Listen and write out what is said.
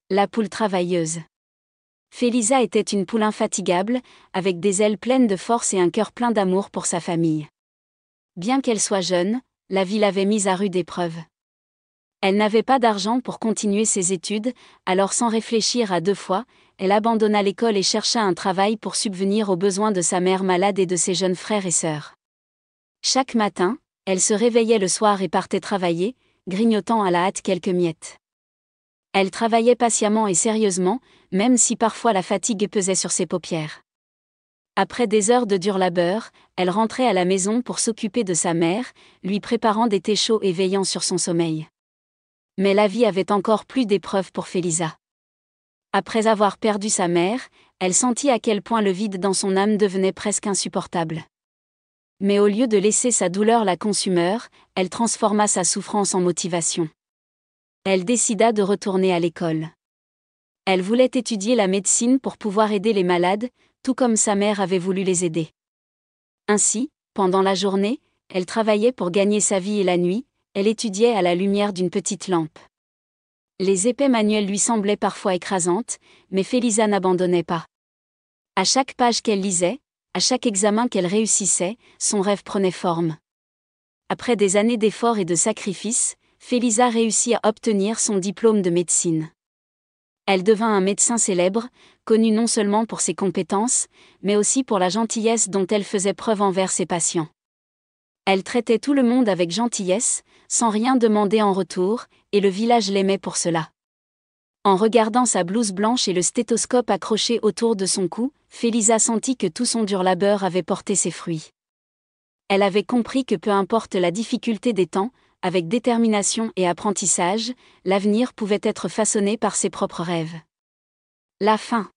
La poule travailleuse. Félisa était une poule infatigable, avec des ailes pleines de force et un cœur plein d'amour pour sa famille. Bien qu'elle soit jeune, la vie l'avait mise à rude épreuve. Elle n'avait pas d'argent pour continuer ses études, alors sans réfléchir à deux fois, elle abandonna l'école et chercha un travail pour subvenir aux besoins de sa mère malade et de ses jeunes frères et sœurs. Chaque matin, elle se réveillait le soir et partait travailler, grignotant à la hâte quelques miettes. Elle travaillait patiemment et sérieusement, même si parfois la fatigue pesait sur ses paupières. Après des heures de dur labeur, elle rentrait à la maison pour s'occuper de sa mère, lui préparant des thés chauds et veillant sur son sommeil. Mais la vie avait encore plus d'épreuves pour Félisa. Après avoir perdu sa mère, elle sentit à quel point le vide dans son âme devenait presque insupportable. Mais au lieu de laisser sa douleur la consumer, elle transforma sa souffrance en motivation. Elle décida de retourner à l'école. Elle voulait étudier la médecine pour pouvoir aider les malades, tout comme sa mère avait voulu les aider. Ainsi, pendant la journée, elle travaillait pour gagner sa vie et la nuit, elle étudiait à la lumière d'une petite lampe. Les épées manuelles lui semblaient parfois écrasantes, mais Félisa n'abandonnait pas. À chaque page qu'elle lisait, à chaque examen qu'elle réussissait, son rêve prenait forme. Après des années d'efforts et de sacrifices, Félisa réussit à obtenir son diplôme de médecine. Elle devint un médecin célèbre, connu non seulement pour ses compétences, mais aussi pour la gentillesse dont elle faisait preuve envers ses patients. Elle traitait tout le monde avec gentillesse, sans rien demander en retour, et le village l'aimait pour cela. En regardant sa blouse blanche et le stéthoscope accroché autour de son cou, Félisa sentit que tout son dur labeur avait porté ses fruits. Elle avait compris que peu importe la difficulté des temps, avec détermination et apprentissage, l'avenir pouvait être façonné par ses propres rêves. La fin.